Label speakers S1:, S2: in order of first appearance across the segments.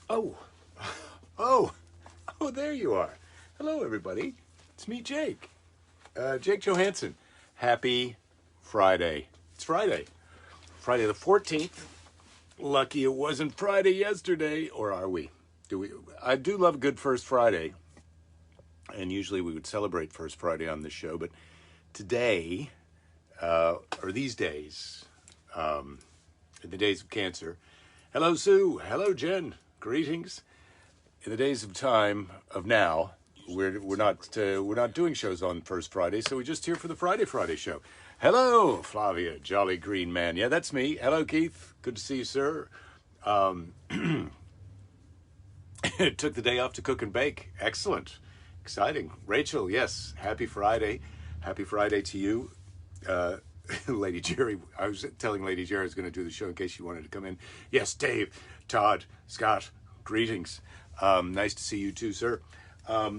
S1: Oh, oh, oh, there you are. Hello, everybody. It's me, Jake. Jake Johannsen. Happy Friday. It's Friday. Friday the 14th. Lucky it wasn't Friday yesterday, or are we? Do we? I do love a good First Friday, and usually we would celebrate First Friday on this show, but today, or these days, in the days of cancer, hello, Sue. Hello, Jen. Greetings. In the days of time of now, we're not doing shows on First Friday, so we're just here for the Friday show. Hello, Flavia, Jolly Green Man. Yeah, that's me. Hello, Keith. Good to see you, sir. Took the day off to cook and bake. Excellent. Exciting. Rachel, yes. Happy Friday. Happy Friday to you. Lady Jerry, I was telling Lady Jerry I was going to do the show in case she wanted to come in. Yes, Dave, Todd, Scott, greetings. Nice to see you too, sir. I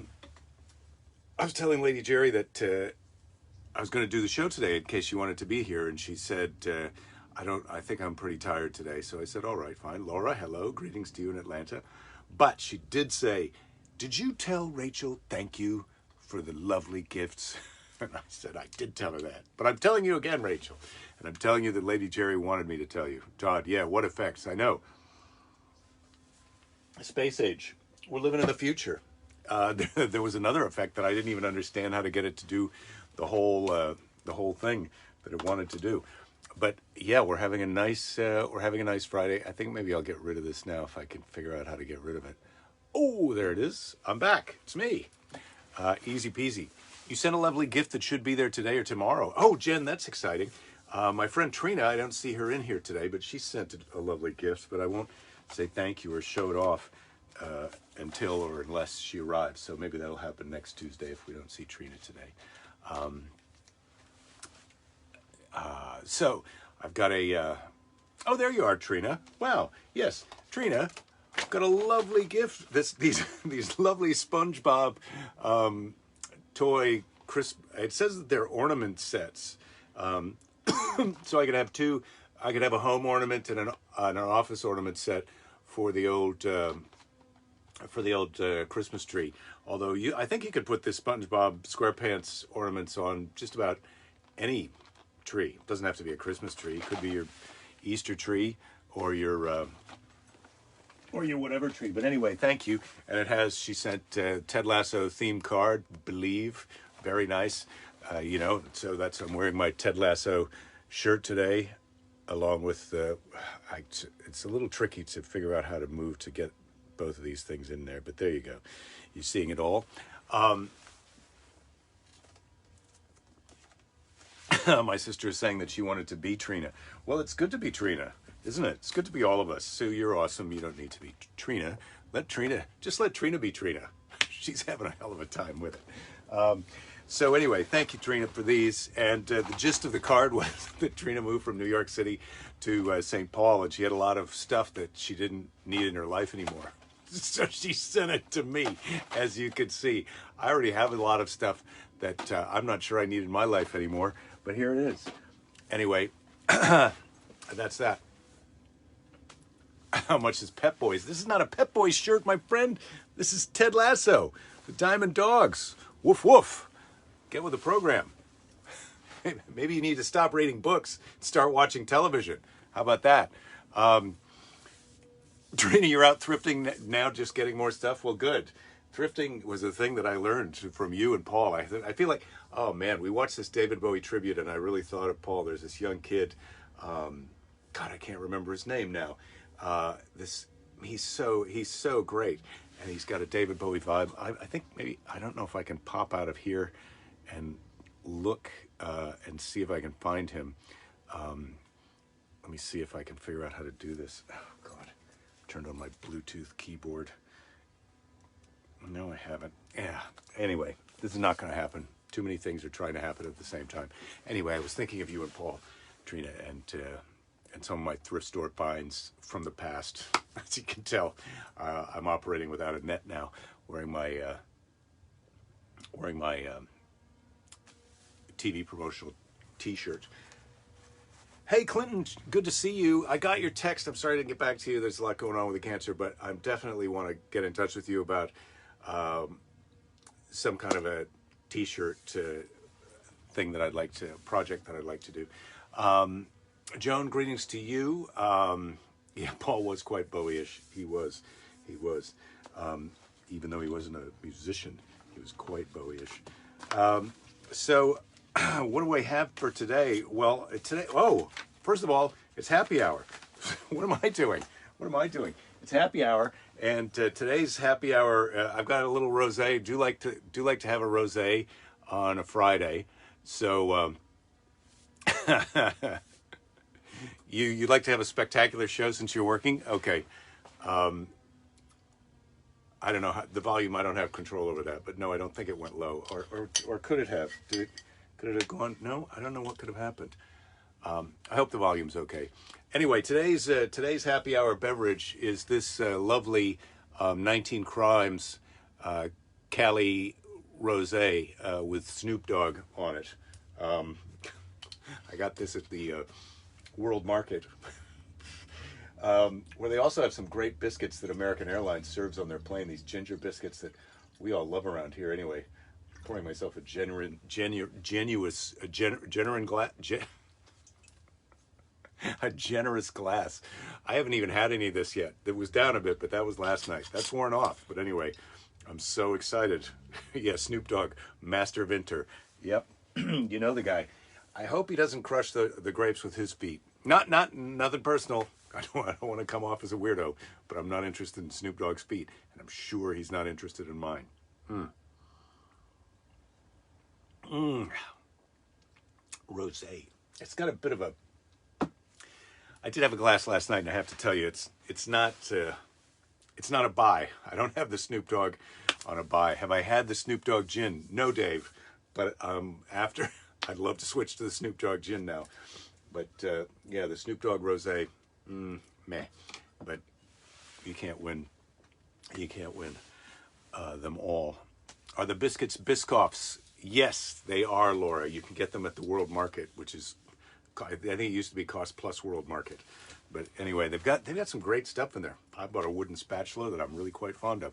S1: was telling Lady Jerry that I was going to do the show today in case she wanted to be here, and she said, I think I'm pretty tired today. So I said, all right, fine. Laura, hello, greetings to you in Atlanta. But she did say, did you tell Rachel thank you for the lovely gifts? And I said, I did tell her that. But I'm telling you again, Rachel. And I'm telling you that Lady Jerry wanted me to tell you. Todd, yeah, what effects? I know. Space age. We're living in the future. There was another effect that I didn't even understand how to get it to do the whole thing that it wanted to do. But yeah, we're having a nice Friday. I think maybe I'll get rid of this now if I can figure out how to get rid of it. Oh, there it is. I'm back. It's me. Easy peasy. You sent a lovely gift that should be there today or tomorrow. Oh, Jen, that's exciting. My friend Trina, I don't see her in here today, but she sent a lovely gift, but I won't say thank you or show it off until or unless she arrives. So maybe that'll happen next Tuesday if we don't see Trina today. So I've got oh, there you are, Trina. Wow. Yes, Trina, I've got a lovely gift. These lovely SpongeBob toy crisp. It says that they're ornament sets. So I could have two. I could have a home ornament and an office ornament set for the old Christmas tree. Although I think you could put this SpongeBob SquarePants ornaments on just about any tree. It doesn't have to be a Christmas tree. It could be your Easter tree or your whatever tree. But anyway, thank you. And it has, she sent Ted Lasso theme card, Believe, very nice. So I'm wearing my Ted Lasso shirt today, along with it's a little tricky to figure out how to move to get both of these things in there, but there you go. You're seeing it all. My sister is saying that she wanted to be Trina. Well, it's good to be Trina, isn't it? It's good to be all of us. Sue, you're awesome. You don't need to be Trina. Let Trina be Trina. She's having a hell of a time with it. So anyway, thank you, Trina, for these. And the gist of the card was that Trina moved from New York City to St. Paul, and she had a lot of stuff that she didn't need in her life anymore. So she sent it to me, as you can see. I already have a lot of stuff that I'm not sure I need in my life anymore, but here it is. Anyway, that's that. How much is Pep Boys? This is not a Pep Boys shirt, my friend. This is Ted Lasso, the Diamond Dogs. Woof, woof. Get with the program. Maybe you need to stop reading books and start watching television. How about that? Trina, you're out thrifting now, just getting more stuff? Well, good. Thrifting was a thing that I learned from you and Paul. I feel like, oh man, we watched this David Bowie tribute and I really thought of Paul. There's this young kid, God, I can't remember his name now. He's so great. And he's got a David Bowie vibe. I think maybe, I don't know if I can pop out of here and look and see if I can find him. Let me see if I can figure out how to do this. Oh God, turned on my Bluetooth keyboard. No, I haven't. Yeah. Anyway, this is not going to happen. Too many things are trying to happen at the same time. Anyway, I was thinking of you and Paul, Trina, and some of my thrift store finds from the past. As you can tell, I'm operating without a net now, wearing my TV promotional T-shirt. Hey, Clinton, good to see you. I got your text. I'm sorry I didn't get back to you. There's a lot going on with the cancer, but I definitely want to get in touch with you about some kind of a T-shirt thing that I'd like to, project that I'd like to do. Joan, greetings to you. Yeah, Paul was quite Bowie-ish. He was. Even though he wasn't a musician, he was quite Bowie-ish. So, what do I have for today? Well, first of all, it's happy hour. What am I doing? It's happy hour, and today's happy hour. I've got a little rosé. Do like to have a rosé on a Friday. So, you'd like to have a spectacular show since you're working? Okay. I don't know how, the volume. I don't have control over that, but no, I don't think it went low, or could it have? Could it have gone? No, I don't know what could have happened. I hope the volume's okay. Anyway, today's happy hour beverage is this lovely 19 Crimes Cali Rosé with Snoop Dogg on it. I got this at the World Market, where they also have some great biscuits that American Airlines serves on their plane. These ginger biscuits that we all love around here. Anyway, pouring myself a genuine a generous glass. I haven't even had any of this yet. It was down a bit, but that was last night. That's worn off. But anyway, I'm so excited. Yeah, Snoop Dogg, master vinter. Yep, you know the guy. I hope he doesn't crush the grapes with his feet. Nothing personal. I don't want to come off as a weirdo, but I'm not interested in Snoop Dogg's feet, and I'm sure he's not interested in mine. Rosé. It's got a bit of a. I did have a glass last night, and I have to tell you, it's not a buy. I don't have the Snoop Dogg on a buy. Have I had the Snoop Dogg gin? No, Dave. But after, I'd love to switch to the Snoop Dogg gin now. But yeah, the Snoop Dogg Rosé, meh. But you can't win. You can't win them all. Are the biscuits Biscoffs? Yes, they are, Laura. You can get them at the World Market, which is, I think it used to be Cost Plus World Market. But anyway, they've got some great stuff in there. I bought a wooden spatula that I'm really quite fond of.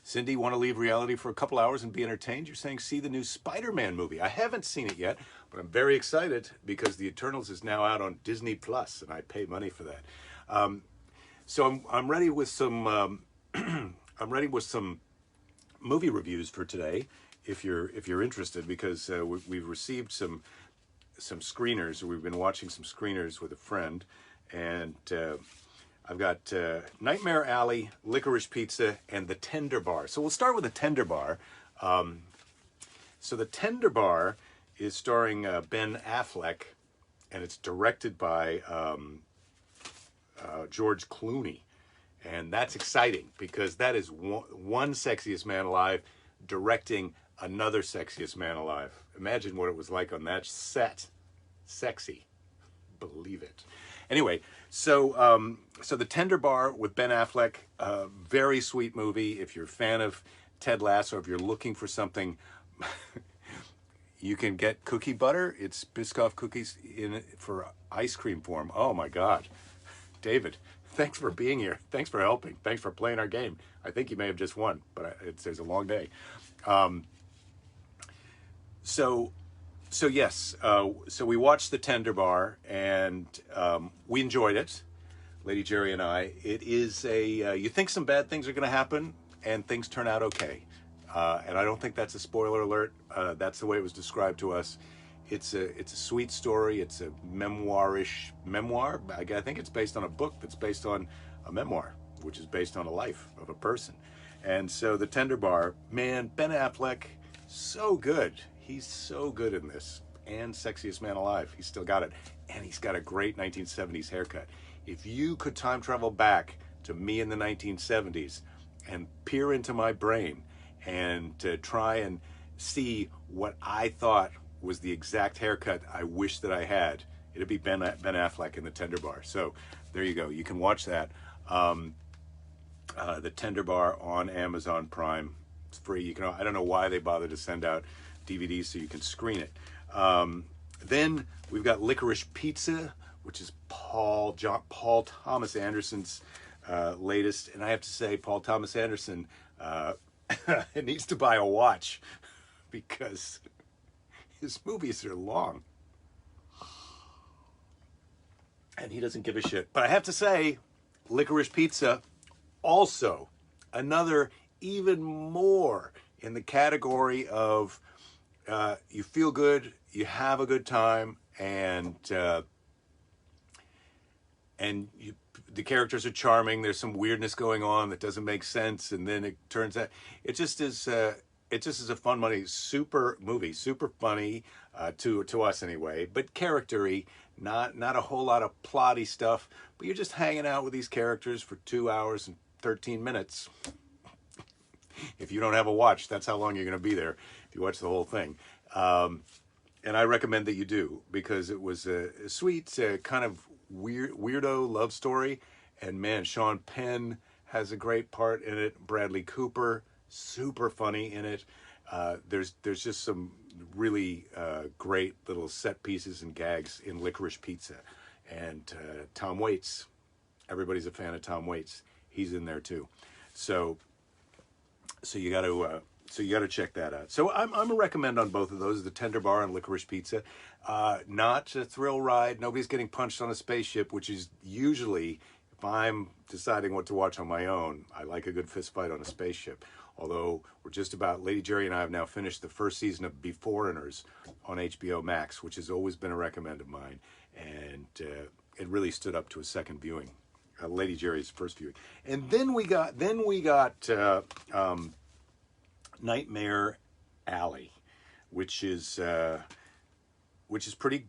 S1: Cindy, want to leave reality for a couple hours and be entertained? You're saying see the new Spider-Man movie. I haven't seen it yet, but I'm very excited because The Eternals is now out on Disney Plus, and I pay money for that. So I'm ready with some. I'm ready with some movie reviews for today, if you're interested, because we've received some screeners. We've been watching some screeners with a friend, and I've got Nightmare Alley, Licorice Pizza, and The Tender Bar. So we'll start with The Tender Bar. So The Tender Bar is starring Ben Affleck, and it's directed by George Clooney. And that's exciting because that is one sexiest man alive directing another sexiest man alive. Imagine what it was like on that set. Sexy. Believe it. Anyway, so The Tender Bar with Ben Affleck, very sweet movie. If you're a fan of Ted Lasso, if you're looking for something, you can get cookie butter. It's Biscoff cookies in it for ice cream form. Oh my God. David, thanks for being here. Thanks for helping. Thanks for playing our game. I think you may have just won, but there's a long day. So yes, so we watched The Tender Bar, and we enjoyed it, Lady Jerry and I. It is you think some bad things are going to happen, and things turn out okay. And I don't think that's a spoiler alert. That's the way it was described to us. It's a sweet story. It's a memoir-ish memoir. I think it's based on a book that's based on a memoir, which is based on a life of a person. And so The Tender Bar, man, Ben Affleck, so good. He's so good in this. And sexiest man alive. He's still got it. And he's got a great 1970s haircut. If you could time travel back to me in the 1970s and peer into my brain and try and see what I thought was the exact haircut I wish that I had, it'd be Ben Affleck in The Tender Bar. So there you go. You can watch that. The Tender Bar on Amazon Prime. It's free. I don't know why they bother to send out DVDs so you can screen it. Then we've got Licorice Pizza, which is Paul Thomas Anderson's latest. And I have to say, Paul Thomas Anderson needs to buy a watch because his movies are long. And he doesn't give a shit. But I have to say, Licorice Pizza, also another even more in the category of you feel good, you have a good time, and the characters are charming. There's some weirdness going on that doesn't make sense, and then it turns out it just is a fun super movie, super funny to us anyway, but character-y. Not a whole lot of plotty stuff, but you're just hanging out with these characters for 2 hours and 13 minutes. If you don't have a watch, that's how long you're going to be there if you watch the whole thing. And I recommend that you do, because it was a sweet, kind of weirdo love story. And man, Sean Penn has a great part in it. Bradley Cooper, super funny in it. There's just some really great little set pieces and gags in Licorice Pizza. And Tom Waits, everybody's a fan of Tom Waits. He's in there too. So you got to check that out. So I'm a recommend on both of those, the Tender Bar and Licorice Pizza. Not a thrill ride. Nobody's getting punched on a spaceship, which is usually, if I'm deciding what to watch on my own, I like a good fist fight on a spaceship. Although we're just about, Lady Jerry and I have now finished the first season of Beforeigners on HBO Max, which has always been a recommend of mine. And it really stood up to a second viewing. Lady Jerry's first viewing. And then we got Nightmare Alley, which is pretty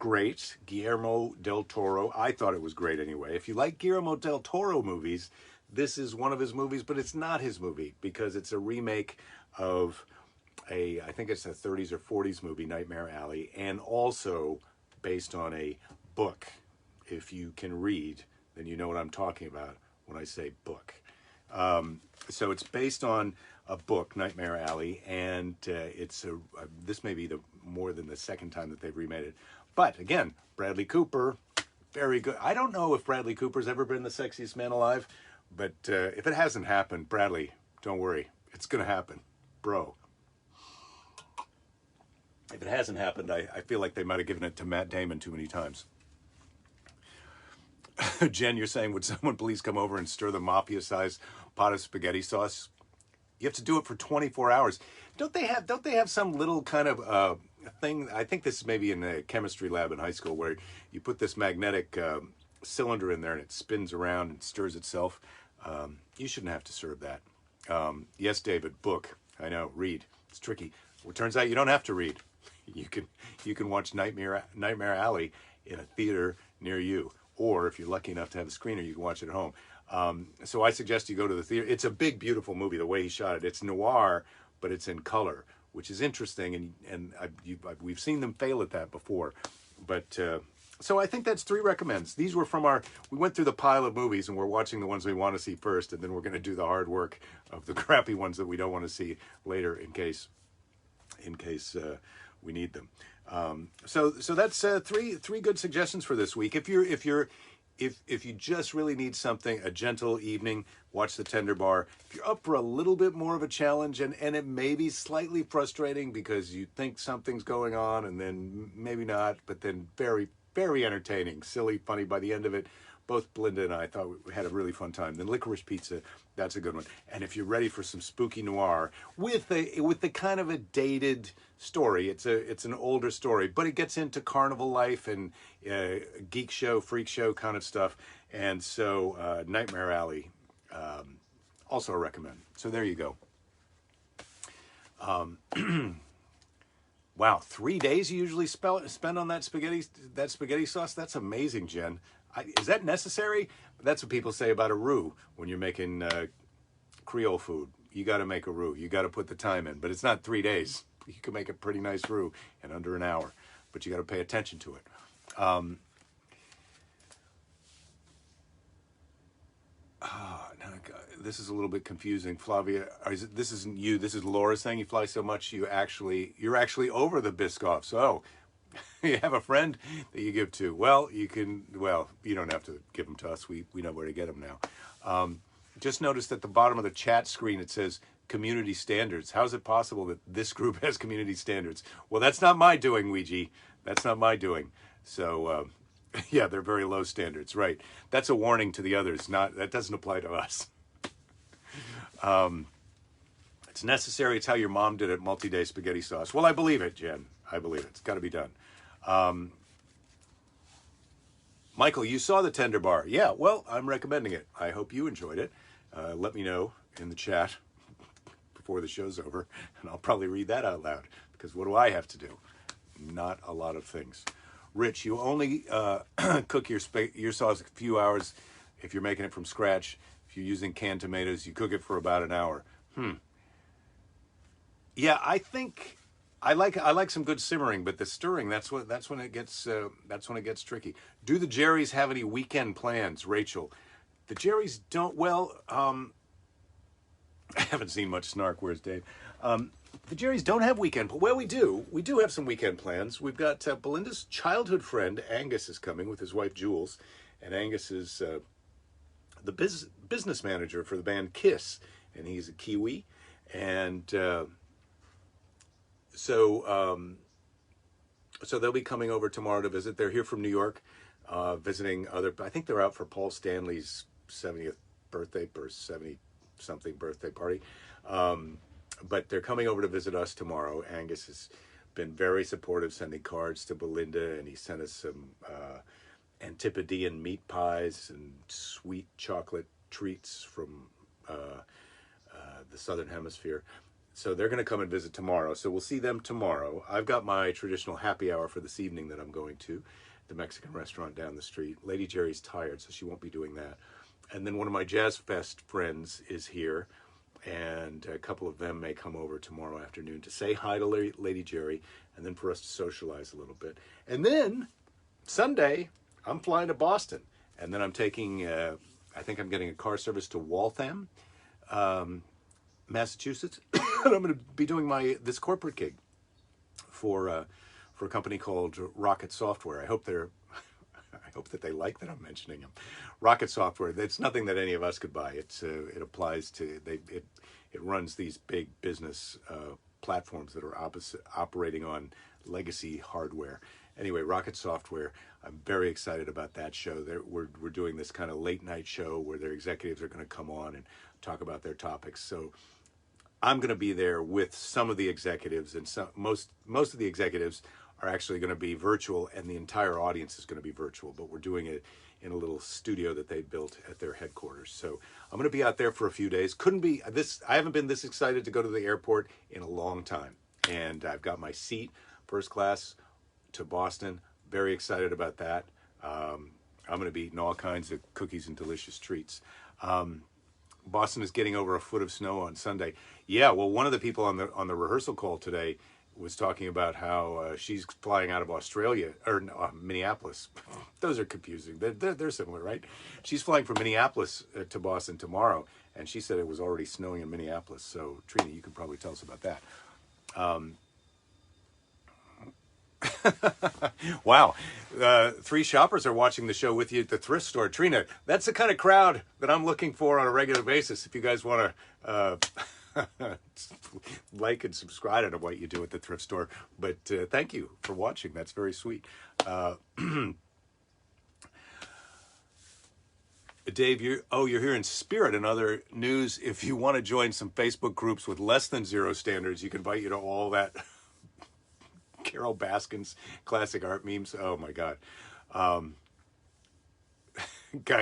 S1: great. Guillermo del Toro. I thought it was great anyway. If you like Guillermo del Toro movies, this is one of his movies, but it's not his movie because it's a remake of I think it's a 30s or 40s movie, Nightmare Alley, and also based on a book. If you can read, then you know what I'm talking about when I say book. So it's based on a book, Nightmare Alley, and this may be more than the second time that they've remade it. But again, Bradley Cooper, very good. I don't know if Bradley Cooper's ever been the sexiest man alive, but if it hasn't happened, Bradley, don't worry, it's gonna happen, bro. If it hasn't happened, I feel like they might have given it to Matt Damon too many times. Jen, you're saying, would someone please come over and stir the mafia-sized pot of spaghetti sauce? You have to do it for 24 hours. Don't they have some little kind of thing? I think this is maybe in a chemistry lab in high school where you put this magnetic cylinder in there and it spins around and stirs itself. You shouldn't have to serve that. Yes, David, book. I know, read. It's tricky. Well, it turns out you don't have to read. You can watch Nightmare Alley in a theater near you. Or if you're lucky enough to have a screener, you can watch it at home. So I suggest you go to the theater. It's a big, beautiful movie, the way he shot it. It's noir, but it's in color, which is interesting. And we've seen them fail at that before. But so I think that's 3 recommends. These were from we went through the pile of movies, and we're watching the ones we want to see first, and then we're going to do the hard work of the crappy ones that we don't want to see later in case we need them. So that's 3 good suggestions for this week. If you just really need something, a gentle evening, watch the Tender Bar. If you're up for a little bit more of a challenge, and it may be slightly frustrating because you think something's going on and then maybe not, but then very, very entertaining, silly, funny by the end of it. Both Belinda and I thought we had a really fun time. Then Licorice Pizza, that's a good one. And if you're ready for some spooky noir with the kind of a dated story, it's an older story, but it gets into carnival life and geek show, freak show kind of stuff. And so Nightmare Alley, also a recommend. So there you go. Wow, 3 days you usually spend on that spaghetti sauce? That's amazing, Jen. Is that necessary? That's what people say about a roux when you're making Creole food. You got to make a roux. You got to put the time in, but it's not 3 days. You can make a pretty nice roux in under an hour, but you got to pay attention to it. This is a little bit confusing, Flavia. This isn't you. This is Laura saying you fly so much you're actually over the Biscoffs. Oh, You have a friend that you give to. Well, you can. Well, you don't have to give them to us. We know where to get them now. Just noticed at the bottom of the chat screen it says community standards. How is it possible that this group has community standards? Well, that's not my doing, Ouija. That's not my doing. So, yeah, they're very low standards, right? That's a warning to the others. That doesn't apply to us. It's necessary. It's how your mom did it. Multi-day spaghetti sauce. Well, I believe it, Jen. I believe it. It's got to be done. Michael, you saw the Tender Bar. Yeah, well, I'm recommending it. I hope you enjoyed it. Let me know in the chat before the show's over, and I'll probably read that out loud, because what do I have to do? Not a lot of things. Rich, you only cook your sauce a few hours if you're making it from scratch. If you're using canned tomatoes, you cook it for about an hour. Yeah, I think I like some good simmering, but the stirring, that's when it gets tricky. Do the Jerrys have any weekend plans, Rachel? The Jerrys don't. Well, I haven't seen much snark. Where's Dave? The Jerrys don't have weekend. Well, we do. We do have some weekend plans. We've got Belinda's childhood friend Angus is coming with his wife Jules, and Angus is the business manager for the band Kiss, and he's a Kiwi, and so they'll be coming over tomorrow to visit. They're here from New York, visiting other. I think they're out for Paul Stanley's 70th birthday or 70-something birthday party. But they're coming over to visit us tomorrow. Angus has been very supportive, sending cards to Belinda, and he sent us some Antipodean meat pies and sweet chocolate treats from the Southern Hemisphere. So they're going to come and visit tomorrow. So we'll see them tomorrow. I've got my traditional happy hour for this evening that I'm going to, the Mexican restaurant down the street. Lady Jerry's tired, so she won't be doing that. And then one of my Jazz Fest friends is here, and a couple of them may come over tomorrow afternoon to say hi to Lady Jerry, and then for us to socialize a little bit. And then Sunday, I'm flying to Boston, and then I'm taking, I think I'm getting a car service to Waltham, Massachusetts, and I'm going to be doing this corporate gig for a company called Rocket Software. I hope that they like that I'm mentioning them. Rocket Software. That's nothing that any of us could buy. It applies to it runs these big business platforms that are operating on legacy hardware. Anyway, Rocket Software. I'm very excited about that show. We're doing this kind of late night show where their executives are going to come on and talk about their topics. So I'm going to be there with some of the executives, and most of the executives are actually going to be virtual, and the entire audience is going to be virtual. But we're doing it in a little studio that they built at their headquarters. So I'm going to be out there for a few days. I haven't been this excited to go to the airport in a long time, and I've got my seat, first class to Boston. Very excited about that. I'm going to be eating all kinds of cookies and delicious treats. Boston is getting over a foot of snow on Sunday. Yeah, well, one of the people on the rehearsal call today was talking about how she's flying out of Australia or Minneapolis. Those are confusing. They're similar, right? She's flying from Minneapolis to Boston tomorrow, and she said it was already snowing in Minneapolis. So, Trina, you can probably tell us about that. Wow. 3 shoppers are watching the show with you at the thrift store. Trina, that's the kind of crowd that I'm looking for on a regular basis. If you guys want to like and subscribe, I don't know what you do at the thrift store, but thank you for watching. That's very sweet. Dave, you're here in spirit. In other news, if you want to join some Facebook groups with less than 0 standards, you can invite you to all that Carol Baskin's classic art memes. Oh my God. I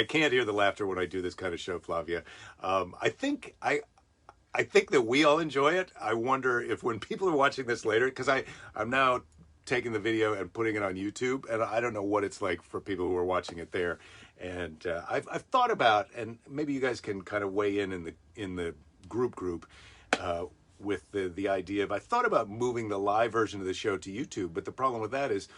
S1: can't hear the laughter when I do this kind of show, Flavia. I think that we all enjoy it. I wonder if when people are watching this later, because I'm now taking the video and putting it on YouTube, and I don't know what it's like for people who are watching it there. And I've thought about, and maybe you guys can kind of weigh in the group with the idea of, I thought about moving the live version of the show to YouTube, but the problem with that is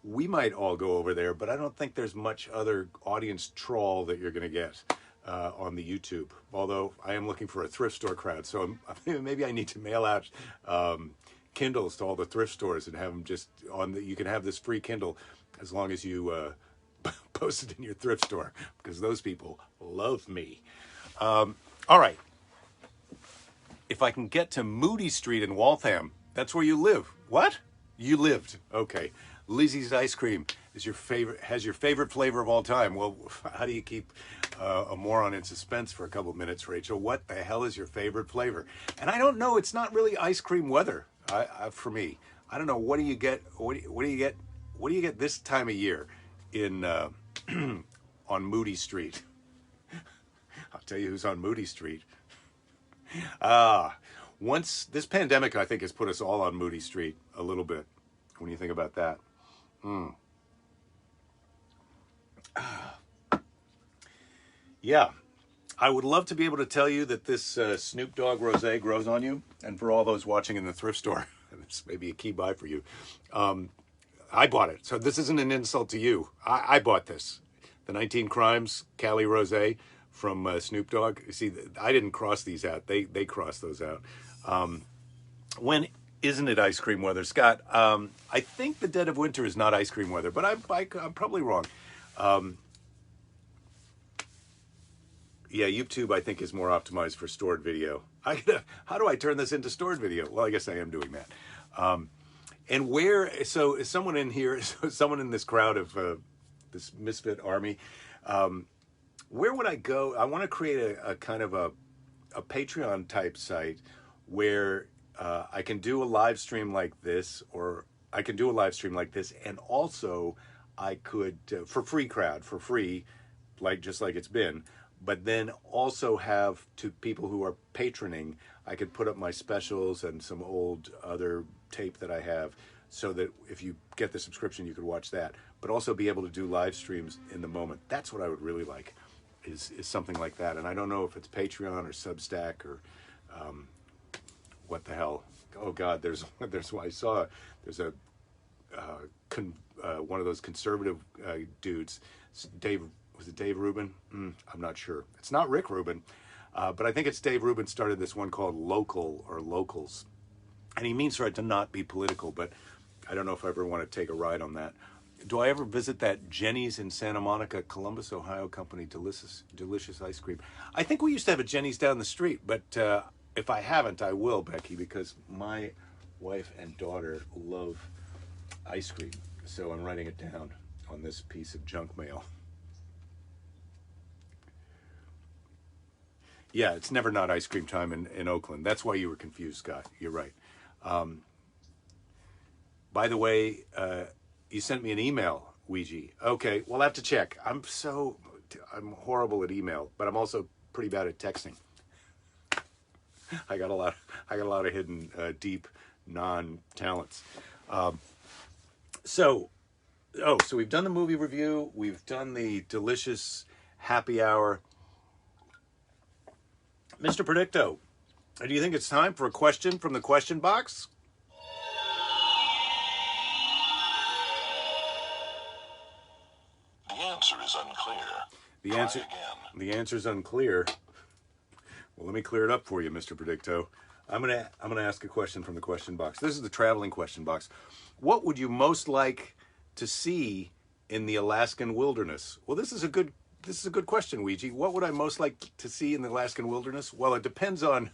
S1: we might all go over there, but I don't think there's much other audience trawl that you're going to get on the YouTube. Although I am looking for a thrift store crowd, so maybe I need to mail out Kindles to all the thrift stores and have them just on the, you can have this free Kindle as long as you post it in your thrift store, because those people love me. All right. If I can get to Moody Street in Waltham, that's where you live. What? You lived. Okay. Lizzie's Ice Cream is your favorite, has your favorite flavor of all time. Well, how do you keep a moron in suspense for a couple minutes, Rachel? What the hell is your favorite flavor? And I don't know. It's not really ice cream weather for me. I don't know. What do you get? What do you get? What do you get this time of year in on Moody Street? I'll tell you who's on Moody Street. Once this pandemic, I think, has put us all on Moody Street a little bit. When you think about that. Yeah, I would love to be able to tell you that this Snoop Dogg Rosé grows on you. And for all those watching in the thrift store, this may be a key buy for you. I bought it. So this isn't an insult to you. I bought this. The 19 Crimes Cali Rosé from Snoop Dogg. You see, I didn't cross these out. They crossed those out. When isn't it ice cream weather, Scott? I think the dead of winter is not ice cream weather, but I'm probably wrong. Yeah, YouTube, I think, is more optimized for stored video. How do I turn this into stored video? Well, I guess I am doing that. And where, so is someone in here, someone in this crowd of this misfit army, where would I go? I want to create a kind of a Patreon type site where I can do a live stream like this, or I can do a live stream like this, and also I could, for free, like just like it's been, but then also have to people who are patroning, I could put up my specials and some old other tape that I have, so that if you get the subscription, you could watch that, but also be able to do live streams in the moment. That's what I would really like, is something like that. And I don't know if it's Patreon or Substack or what the hell. Oh God, there's what I saw. There's a one of those conservative dudes, Dave. Was it Dave Rubin? I'm not sure. It's not Rick Rubin, but I think it's Dave Rubin started this one called Local or Locals. And he means for it to not be political, but I don't know if I ever want to take a ride on that. Do I ever visit that Jenny's in Santa Monica, Columbus, Ohio company, delicious ice cream? I think we used to have a Jenny's down the street, but if I haven't, I will, Becky, because my wife and daughter love ice cream. So I'm writing it down on this piece of junk mail. Yeah, it's never not ice cream time in Oakland. That's why you were confused, Scott. You're right. By the way, you sent me an email, Ouija. Okay, we'll have to check. I'm horrible at email, but I'm also pretty bad at texting. I got a lot of hidden, deep, non-talents. So we've done the movie review. We've done the delicious happy hour. Mr. Predicto, do you think it's time for a question from the question box?
S2: The answer is unclear.
S1: The answer's unclear. Well, let me clear it up for you, Mr. Predicto. I'm gonna ask a question from the question box. This is the traveling question box. What would you most like to see in the Alaskan wilderness? Well, this is a good question, Ouija. What would I most like to see in the Alaskan wilderness? Well, it depends on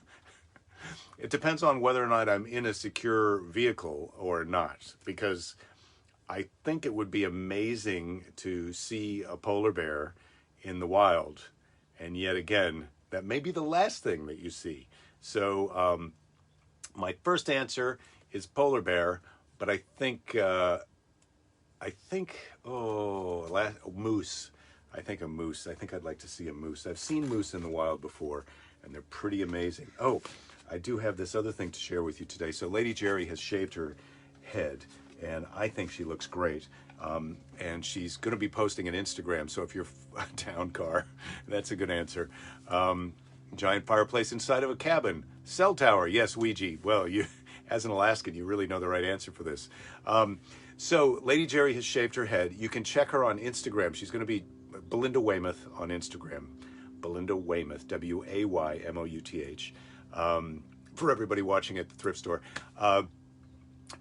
S1: whether or not I'm in a secure vehicle or not, because I think it would be amazing to see a polar bear in the wild, and yet again, that may be the last thing that you see. So my first answer is polar bear, but I think moose. I think a moose. I think I'd like to see a moose. I've seen moose in the wild before, and they're pretty amazing. Oh, I do have this other thing to share with you today. So Lady Jerry has shaved her head, and I think she looks great. And she's going to be posting an Instagram. So if you're a town car, that's a good answer. Giant fireplace inside of a cabin. Cell tower. Yes, Ouija. Well, you, as an Alaskan, you really know the right answer for this. So Lady Jerry has shaved her head. You can check her on Instagram. She's going to be Belinda Weymouth on Instagram. Belinda Weymouth, W-A-Y-M-O-U-T-H. For everybody watching at the thrift store.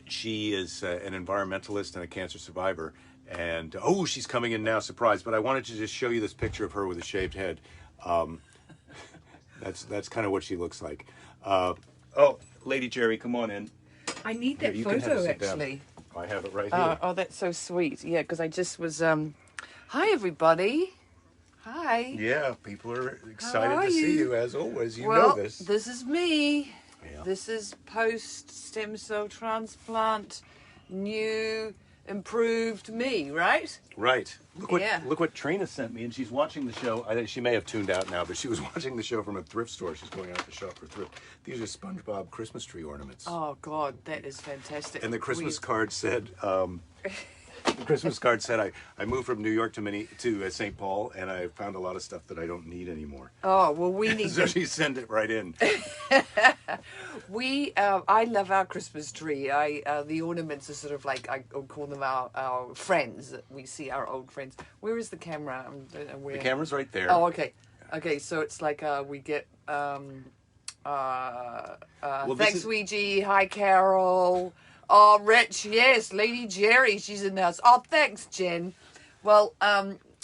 S1: She is an environmentalist and a cancer survivor. And, oh, she's coming in now, surprise. But I wanted to just show you this picture of her with a shaved head. That's kind of what she looks like. Oh, Lady Jerry, come on in.
S3: I need that
S1: Here,
S3: photo, actually.
S1: I have it right here.
S3: Oh, that's so sweet. Yeah, because I just was... Hi, everybody. Hi.
S1: Yeah, people are excited to see you, as always. You
S3: Well,
S1: know this.
S3: this is me.
S1: Yeah.
S3: This is post-stem cell transplant, new, improved me, right?
S1: Right.
S3: Yeah.
S1: Look what Trina sent me, and she's watching the show. I think she may have tuned out now, but she was watching the show from a thrift store. She's going out to shop for thrift. These are SpongeBob Christmas tree ornaments.
S3: Oh, God, that is fantastic.
S1: And the Christmas card said, I moved from New York to St. Paul, and I found a lot of stuff that I don't need anymore.
S3: Oh, well, we need
S1: So she sent it right in.
S3: I love our Christmas tree. The ornaments are sort of like, I call them our friends. We see our old friends. Where is the camera?
S1: The camera's right there.
S3: Oh, okay. Okay, so it's like we get... thanks, Ouija. Hi, Carol. Oh, Rich, yes. Lady Jerry, she's in the house. Oh, thanks, Jen. Well,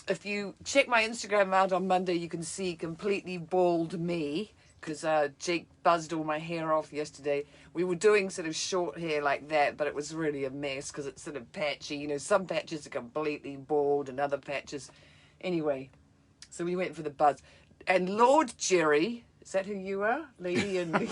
S3: if you check my Instagram out on Monday, you can see completely bald me, because Jake buzzed all my hair off yesterday. We were doing sort of short hair like that, but it was really a mess because it's sort of patchy. You know, some patches are completely bald and other patches... Anyway, so we went for the buzz. And Lord Jerry, is that who you are? Lady and...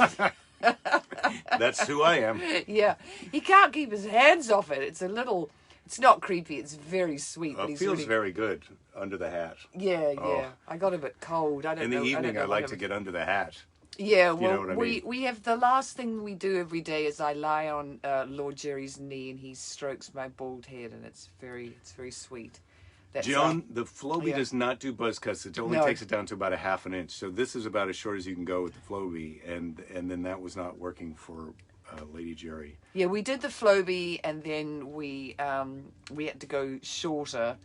S1: That's who I am.
S3: Yeah. He can't keep his hands off it. It's a little... It's not creepy. It's very sweet. But
S1: It feels very good under the hat.
S3: Yeah, yeah.
S1: Oh.
S3: I got a bit cold. I don't know.
S1: In the evening, I
S3: what
S1: like to get under the hat.
S3: Yeah, well,
S1: You know what I mean?
S3: we have the last thing we do every day is I lie on Lord Jerry's knee and he strokes my bald head, and it's very sweet. That's
S1: Joan, the Flowbee
S3: yeah.
S1: does not do buzz cuts. It only
S3: No.
S1: takes it down to about a half an inch. So this is about as short as you can go with the Flowbee, and then that was not working for Lady Jerry.
S3: Yeah, we did the Flowbee, and then we had to go shorter.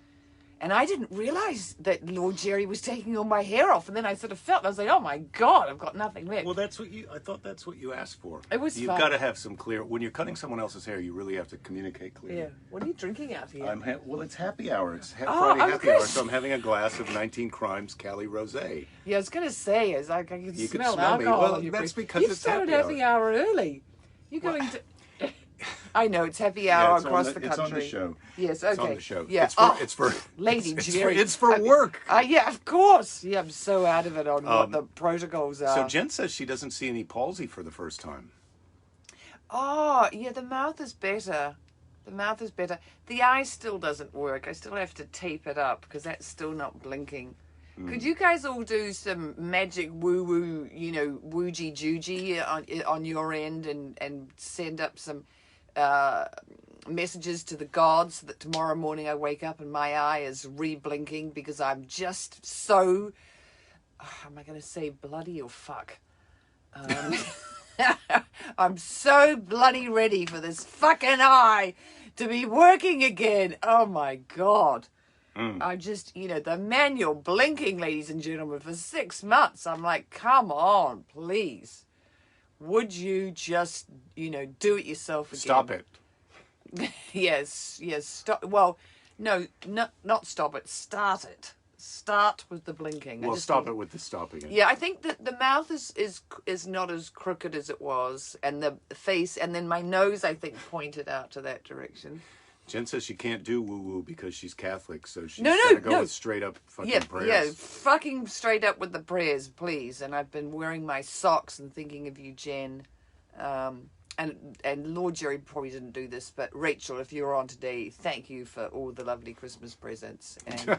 S3: And I didn't realize that Lord Jerry was taking all my hair off, and then I sort of felt, I was like, oh my God, I've got nothing left.
S1: Well, I thought that's what you asked for.
S3: It was
S1: You've
S3: fun.
S1: got to have some clear, when you're cutting someone else's hair, you really have to communicate clearly.
S3: Yeah. What are you drinking out here?
S1: Well, it's happy hour. It's
S3: Oh,
S1: Friday
S3: I'm
S1: happy
S3: good.
S1: hour, so I'm having a glass of 19 Crimes Cali Rosé.
S3: Yeah, I was going to say, I can
S1: You can
S3: smell
S1: smell me.
S3: alcohol
S1: Well,
S3: on your
S1: that's
S3: breath.
S1: because
S3: You've
S1: it's
S3: started
S1: happy
S3: happy hour early. You're going to... I know, it's happy hour across the country.
S1: It's on the show.
S3: Yes, okay.
S1: It's on the show.
S3: Yeah.
S1: It's for
S3: Lady Jerry.
S1: It's for work.
S3: Yeah, of course. Yeah, I'm so out of it on what the protocols are.
S1: So Jen says she doesn't see any palsy for the first time.
S3: Oh, yeah, the mouth is better. The mouth is better. The eye still doesn't work. I still have to tape it up because that's still not blinking. Could you guys all do some magic woo-woo, woojie-joogie on your end and send up some messages to the gods so that tomorrow morning I wake up and my eye is re-blinking because I'm just so... am I going to say bloody or fuck? I'm so bloody ready for this fucking eye to be working again. Oh my God. I just, the manual blinking, ladies and gentlemen, for 6 months. I'm like, come on, please. Would you just, do it yourself again?
S1: Stop it.
S3: Yes, stop. Well, no, not stop it. Start it. Start with the blinking.
S1: Well, stop it with the stopping it.
S3: Yeah, I think that the mouth is not as crooked as it was, and the face, and then my nose, I think, pointed out to that direction.
S1: Jen says she can't do woo-woo because she's Catholic, so she's
S3: No,
S1: got to go with straight up fucking prayers.
S3: Yeah, fucking straight up with the prayers, please. And I've been wearing my socks and thinking of you, Jen. And Lord Jerry probably didn't do this, but Rachel, if you're on today, thank you for all the lovely Christmas presents. And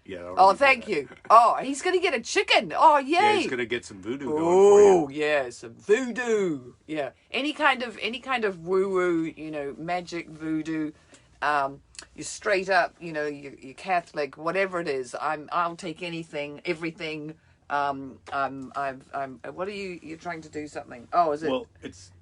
S1: Yeah.
S3: oh, thank you. Oh, he's going to get a chicken. Oh, yay.
S1: Yeah, he's going to get some voodoo going
S3: Oh,
S1: for you.
S3: yeah, some voodoo. Yeah. Any kind of woo-woo, magic voodoo. You're straight up, you're Catholic, whatever it is. I'll take anything, everything. What are you're trying to do something? Oh, is it?
S1: Well,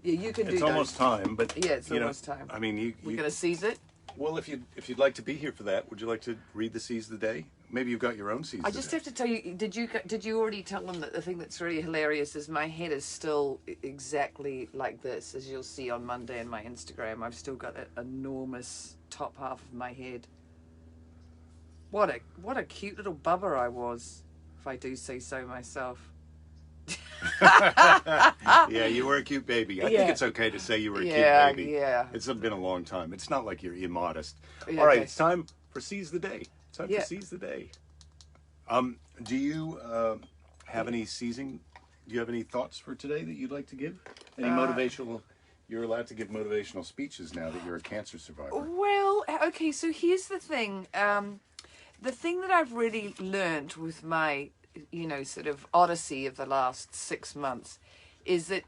S3: you can do
S1: it's almost time, but
S3: Yeah, it's almost time.
S1: I mean,
S3: We're going to seize it?
S1: Well, if you'd like to be here for that, would you like to read the C's of the day? maybe you've got your own seeds.
S3: I just have to tell you, did you already tell them that the thing that's really hilarious is my head is still exactly like this, as you'll see on Monday in my Instagram. I've still got that enormous top half of my head. What a cute little bubba I was, if I do say so myself.
S1: Yeah, you were a cute baby. I think it's okay to say you were a cute baby.
S3: Yeah.
S1: It's been a long time. It's not like you're immodest.
S3: Yeah,
S1: All right,
S3: okay.
S1: it's time for Seize the Day. It's time for Seize the Day. Do you have any seizing? Do you have any thoughts for today that you'd like to give? Any motivational? You're allowed to give motivational speeches now that you're a cancer survivor.
S3: Well, okay, so here's the thing. The thing that I've really learned with my, sort of odyssey of the last 6 months is that,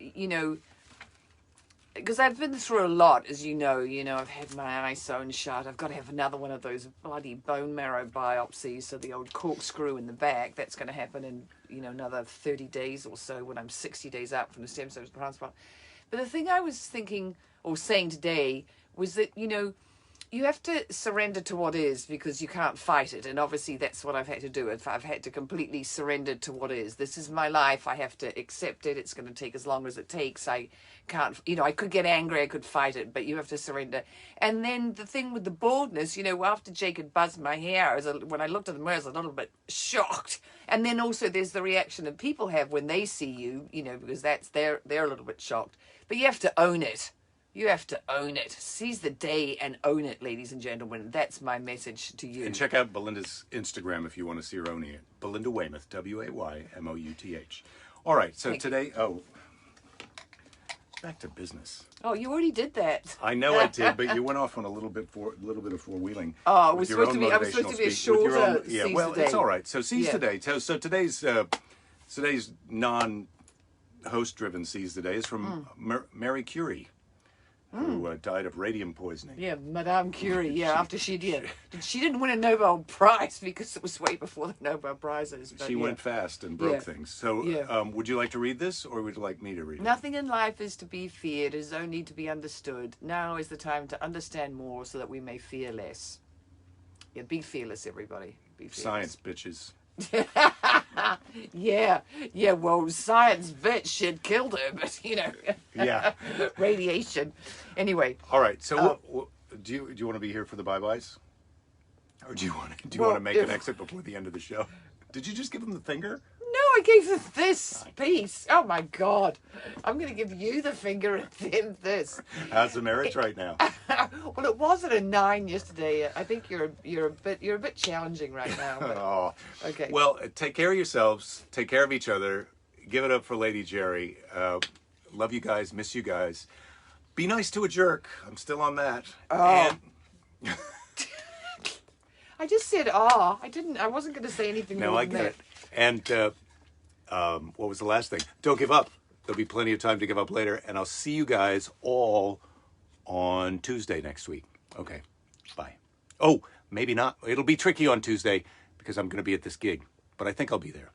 S3: because I've been through a lot, as you know, I've had my eye sewn shut. I've got to have another one of those bloody bone marrow biopsies, so the old corkscrew in the back. That's going to happen in, another 30 days or so when I'm 60 days out from the stem cell transplant. But the thing I was thinking or saying today was that, you have to surrender to what is because you can't fight it. And obviously that's what I've had to do. I've had to completely surrender to what is. This is my life. I have to accept it. It's going to take as long as it takes. I can't, I could get angry. I could fight it, but you have to surrender. And then the thing with the baldness, after Jake had buzzed my hair, when I looked at the mirror, I was a little bit shocked. And then also there's the reaction that people have when they see you, because they're a little bit shocked. But you have to own it. You have to own it. Seize the day and own it, ladies and gentlemen. That's my message to you.
S1: And check out Belinda's Instagram if you want to see her owning it. Belinda Weymouth, Waymouth. All right, so today, back to business.
S3: Oh, you already did that.
S1: I know I did, but you went off on a little bit of four-wheeling.
S3: Oh, it was supposed to be. I was supposed to be a shorter
S1: yeah,
S3: seize
S1: well,
S3: the day.
S1: it's all right. So seize the day. So today's non-host-driven seize the day is from Marie Curie, who died of radium poisoning.
S3: Yeah, Madame Curie. After she didn't win a Nobel Prize because it was way before the Nobel Prizes. But
S1: she went fast and broke things. So, would you like to read this, or would you like me to read it?
S3: Nothing in life is to be feared; it is only to be understood. Now is the time to understand more, so that we may fear less. Yeah, be fearless, everybody. Be fearless.
S1: Science, bitches.
S3: Yeah. Well, science bitch shit killed her, but
S1: Yeah.
S3: radiation. Anyway.
S1: All right. So, do you want to be here for the bye-byes, or do you want to make an exit before the end of the show? Did you just give him the finger?
S3: No, I gave them this piece. Oh my God, I'm going to give you the finger and them this.
S1: How's the marriage right now?
S3: Well, it was at a 9 yesterday. I think you're a bit challenging right now. But,
S1: Oh.
S3: okay.
S1: Well, take care of yourselves. Take care of each other. Give it up for Lady Jerry. Love you guys. Miss you guys. Be nice to a jerk. I'm still on that.
S3: Oh. And... I just said, I wasn't going to say anything more
S1: No, I
S3: than
S1: get
S3: that.
S1: it. And what was the last thing? Don't give up. There'll be plenty of time to give up later. And I'll see you guys all on Tuesday next week. Okay. Bye. Oh, maybe not. It'll be tricky on Tuesday because I'm going to be at this gig. But I think I'll be there.